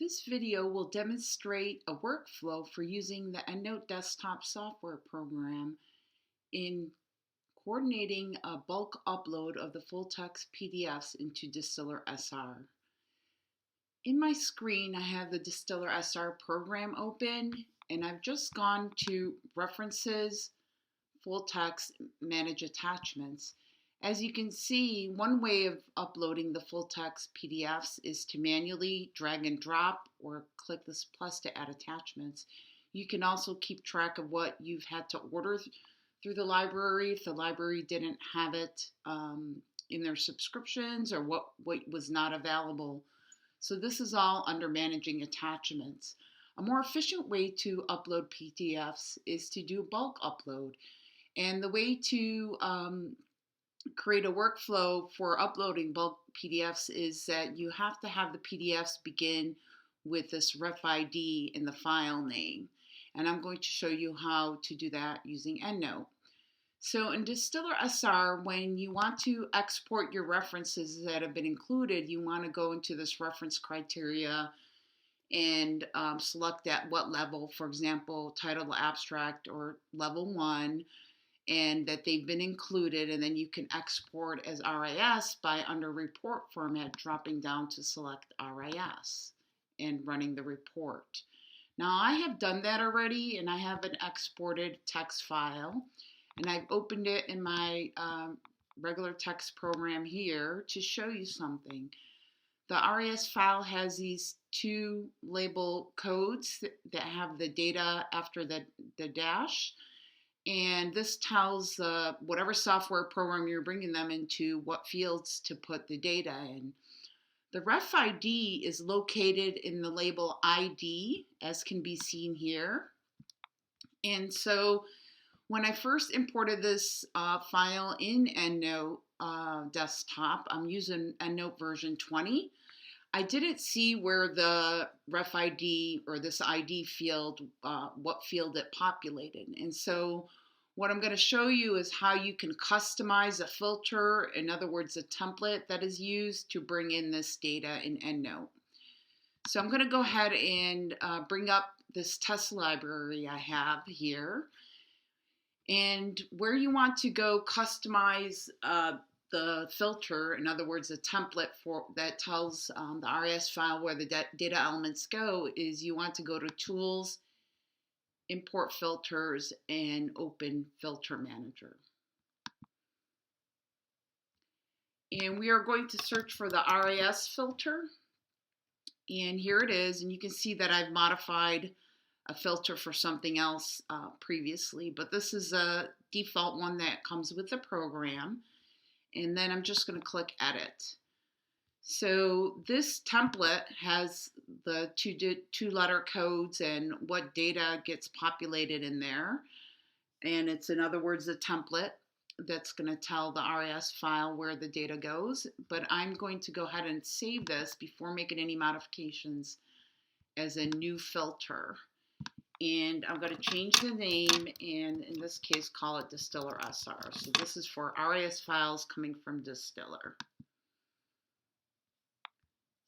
This video will demonstrate a workflow for using the EndNote Desktop software program in coordinating a bulk upload of the full-text PDFs into DistillerSR. In my screen, I have the DistillerSR program open, and I've just gone to References, Full Text, Manage Attachments. As you can see, one way of uploading the full text PDFs is to manually drag and drop or click this plus to add attachments. You can also keep track of what you've had to order through the library if the library didn't have it in their subscriptions or what was not available. So this is all under managing attachments. A more efficient way to upload PDFs is to do bulk upload. And the way to create a workflow for uploading bulk PDFs is that you have to have the PDFs begin with this ref ID in the file name. And I'm going to show you how to do that using EndNote. So in DistillerSR, when you want to export your references that have been included, you want to go into this reference criteria and select at what level, for example, title abstract or level 1, and that they've been included, and then you can export as RIS by under report format, dropping down to select RIS and running the report. Now I have done that already, and I have an exported text file, and I've opened it in my regular text program here to show you something. The RIS file has these two label codes that have the data after the dash. And this tells whatever software program you're bringing them into what fields to put the data in. The ref ID is located in the label ID, as can be seen here. And so when I first imported this file in EndNote Desktop, I'm using EndNote version 20. I didn't see where the ref ID or this ID field, what field it populated. And so what I'm going to show you is how you can customize a filter, in other words, a template that is used to bring in this data in EndNote. So I'm going to go ahead and bring up this test library I have here. And where you want to go customize the filter, in other words, a template for that tells the RIS file where the data elements go, is you want to go to Tools, Import Filters, and Open Filter Manager. And we are going to search for the RIS filter. And here it is, and you can see that I've modified a filter for something else previously, but this is a default one that comes with the program. And then I'm just going to click Edit. So this template has the two-letter codes and what data gets populated in there. And it's, in other words, a template that's going to tell the RIS file where the data goes. But I'm going to go ahead and save this before making any modifications as a new filter. And I'm going to change the name, and in this case, call it DistillerSR. So this is for RIS files coming from Distiller.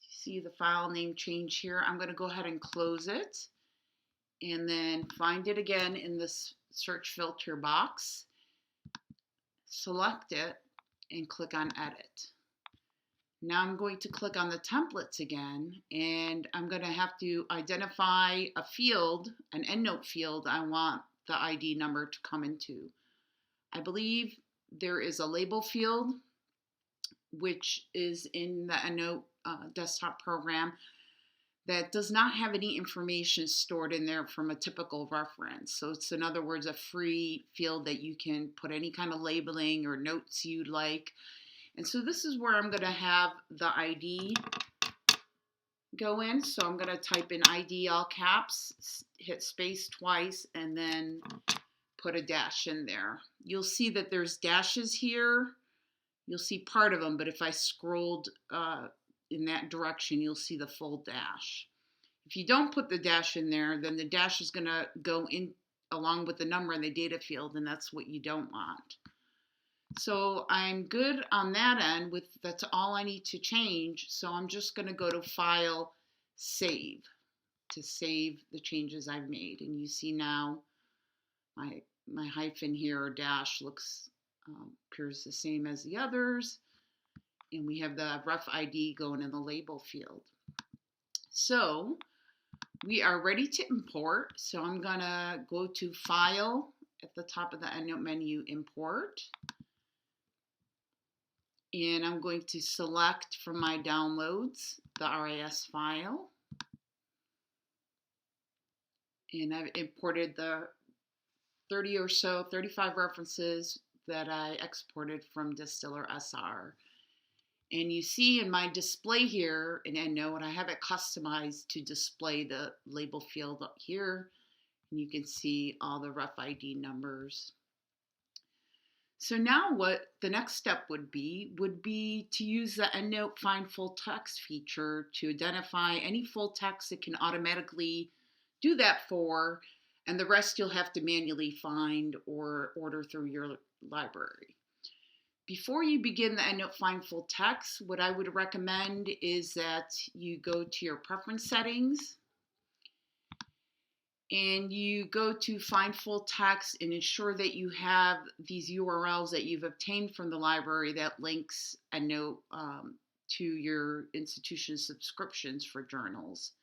See the file name change here. I'm going to go ahead and close it, and then find it again in this search filter box, select it, and click on Edit. Now I'm going to click on the templates again, and I'm going to have to identify a field, an EndNote field I want the ID number to come into. I believe there is a label field, which is in the EndNote Desktop program that does not have any information stored in there from a typical reference. So it's, in other words, a free field that you can put any kind of labeling or notes you'd like. And so this is where I'm going to have the ID go in. So I'm going to type in ID all caps, hit space twice, and then put a dash in there. You'll see that there's dashes here. You'll see part of them, but if I scrolled in that direction, you'll see the full dash. If you don't put the dash in there, then the dash is going to go in along with the number in the data field, and that's what you don't want. So I'm good on that end. That's all I need to change. So I'm just going to go to File, save to save the changes I've made. And you see now my hyphen here or dash looks appears the same as the others. And we have the ref ID going in the label field. So we are ready to import. So I'm gonna go to File at the top of the EndNote menu, Import. And I'm going to select from my downloads the RIS file. And I've imported the 30 or so, 35 references that I exported from DistillerSR. And you see in my display here in EndNote, I have it customized to display the label field up here. And you can see all the ref ID numbers. So now what the next step would be to use the EndNote Find Full Text feature to identify any full text it can automatically do that for, and the rest you'll have to manually find or order through your library. Before you begin the EndNote Find Full Text, what I would recommend is that you go to your preference settings and you go to Find Full Text and ensure that you have these URLs that you've obtained from the library that links EndNote to your institution's subscriptions for journals.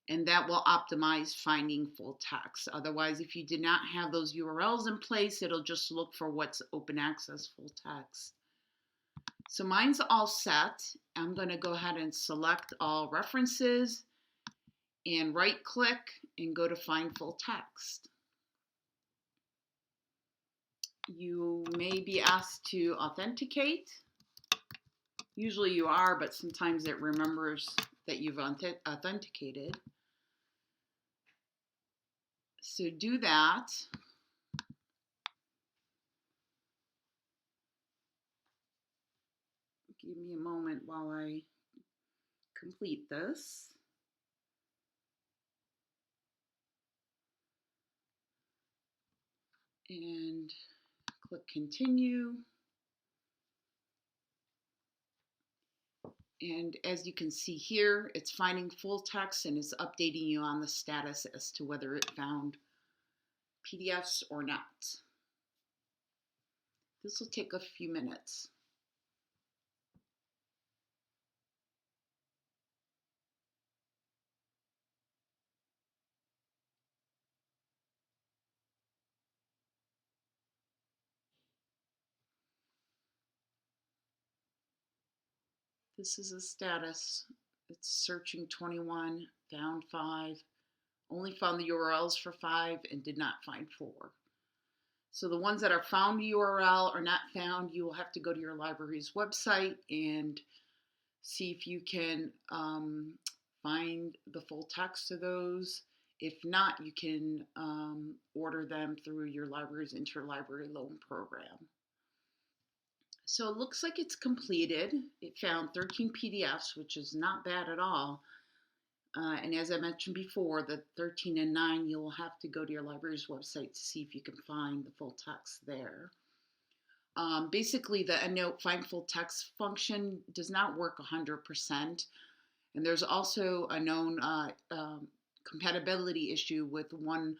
And that will optimize finding full text. Otherwise, if you did not have those URLs in place, it'll just look for what's open access full text. So mine's all set. I'm going to go ahead and select all references and right click and go to Find Full Text. You may be asked to authenticate. Usually you are, but sometimes it remembers that you've authenticated. So do that. Give me a moment while I complete this. And click continue. And as you can see here, it's finding full text and it's updating you on the status as to whether it found PDFs or not. This will take a few minutes. This is the status. It's searching 21, found 5, only found the URLs for 5 and did not find 4. So the ones that are found URL or not found, you will have to go to your library's website and see if you can find the full text of those. If not, you can order them through your library's interlibrary loan program. So it looks like it's completed. It found 13 PDFs, which is not bad at all. And as I mentioned before, the 13 and 9, you'll have to go to your library's website to see if you can find the full text there. Basically, the EndNote Find Full Text function does not work 100%. And there's also a known compatibility issue with one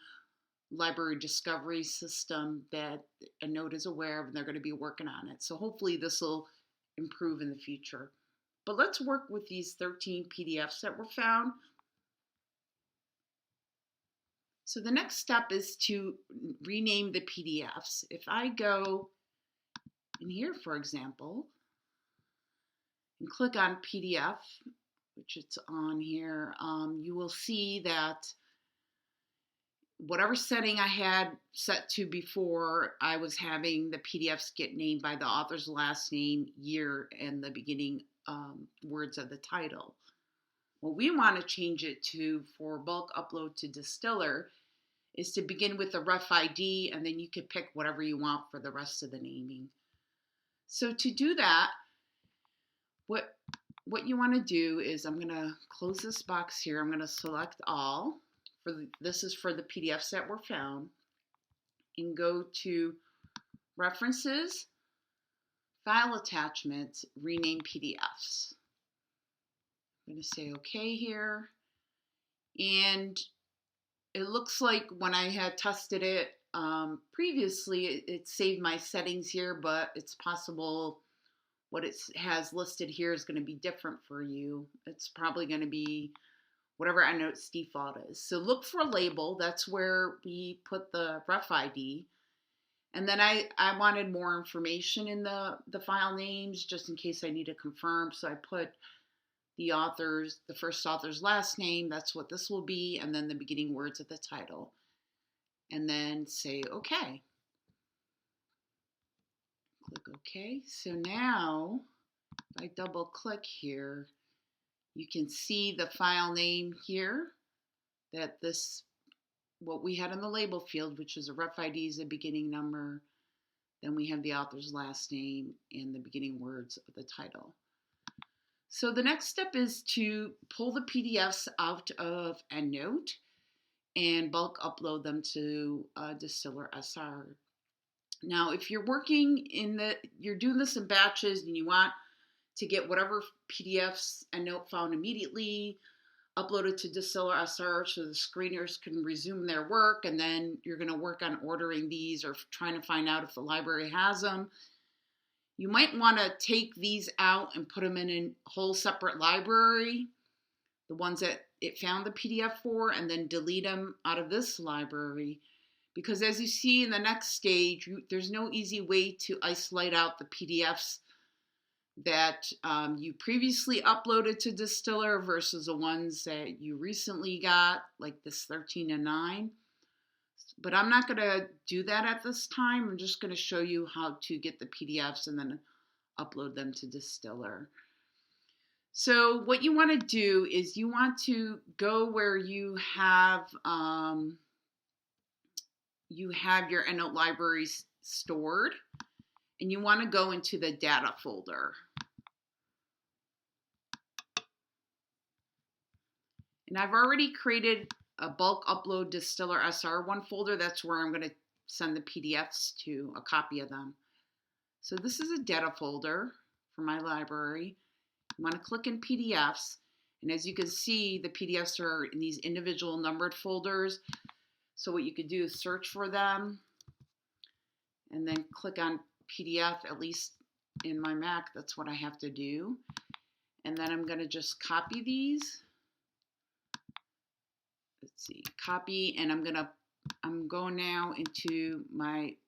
library discovery system that EndNote is aware of, and they're going to be working on it. So hopefully this will improve in the future. But let's work with these 13 PDFs that were found. So the next step is to rename the PDFs. If I go in here, for example, and click on PDF, which it's on here, you will see that whatever setting I had set to before, I was having the PDFs get named by the author's last name, year, and the beginning words of the title. What we want to change it to for bulk upload to Distiller is to begin with the ref ID, and then you can pick whatever you want for the rest of the naming. So to do that, what you want to do is, I'm going to close this box here. I'm going to select all. This is for the PDFs that were found, and go to References, File Attachments, Rename PDFs. I'm going to say OK here. And it looks like when I had tested it previously, it saved my settings here, but it's possible what it has listed here is going to be different for you. It's probably going to be whatever EndNote's default is. So look for a label. That's where we put the ref ID. And then I wanted more information in the file names just in case I need to confirm. So I put the first author's last name, that's what this will be, and then the beginning words of the title. And then say OK. Click OK. So now, if I double click here, you can see the file name here, that what we had in the label field, which is a ref ID is a beginning number. Then we have the author's last name and the beginning words of the title. So the next step is to pull the PDFs out of EndNote and bulk upload them to DistillerSR. Now, if you're you're doing this in batches and you want to get whatever PDFs EndNote found immediately uploaded to DistillerSR so the screeners can resume their work, and then you're going to work on ordering these or trying to find out if the library has them. You might want to take these out and put them in a whole separate library, the ones that it found the PDF for, and then delete them out of this library. Because as you see in the next stage, there's no easy way to isolate out the PDFs that you previously uploaded to Distiller versus the ones that you recently got, like this 13 and 9. But I'm not going to do that at this time. I'm just going to show you how to get the PDFs and then upload them to Distiller. So what you want to do is you want to go where you have your EndNote libraries stored, and you want to go into the data folder. And I've already created a bulk upload DistillerSR one folder. That's where I'm going to send the PDFs to, a copy of them. So this is a data folder for my library. You want to click in PDFs. And as you can see, the PDFs are in these individual numbered folders. So what you could do is search for them and then click on PDF, at least in my Mac, that's what I have to do. And then I'm going to just copy these. Let's see, copy, and I'm going now into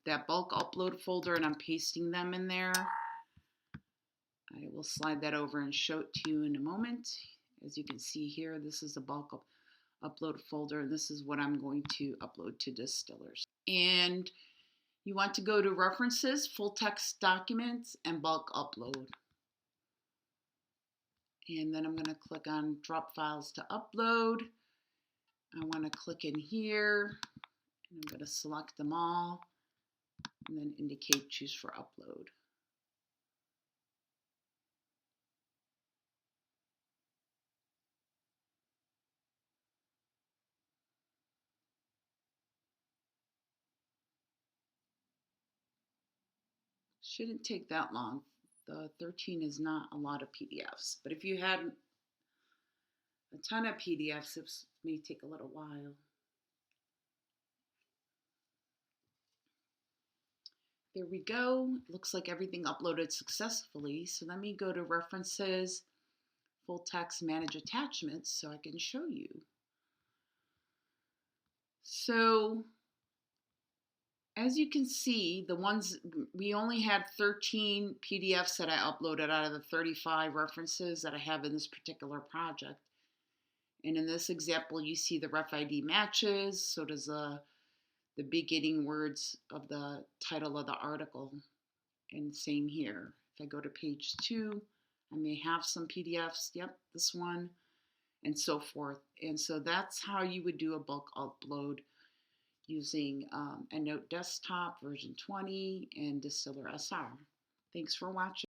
that bulk upload folder, and I'm pasting them in there. I will slide that over and show it to you in a moment. As you can see here, this is the bulk upload folder, and this is what I'm going to upload to Distillers. And you want to go to References, Full Text Documents, and Bulk Upload. And then I'm going to click on Drop Files to Upload. I want to click in here, and I'm going to select them all, and then indicate Choose for Upload. Shouldn't take that long. The 13 is not a lot of PDFs, but if you had a ton of PDFs, it may take a little while. There we go. Looks like everything uploaded successfully. So let me go to References, Full Text, Manage Attachments so I can show you. So as you can see, we only had 13 PDFs that I uploaded out of the 35 references that I have in this particular project. And in this example, you see the ref ID matches, so does the beginning words of the title of the article. And same here. If I go to page 2, I may have some PDFs, yep, this one, and so forth. And so that's how you would do a bulk upload using EndNote Desktop version 20 and DistillerSR. Thanks for watching.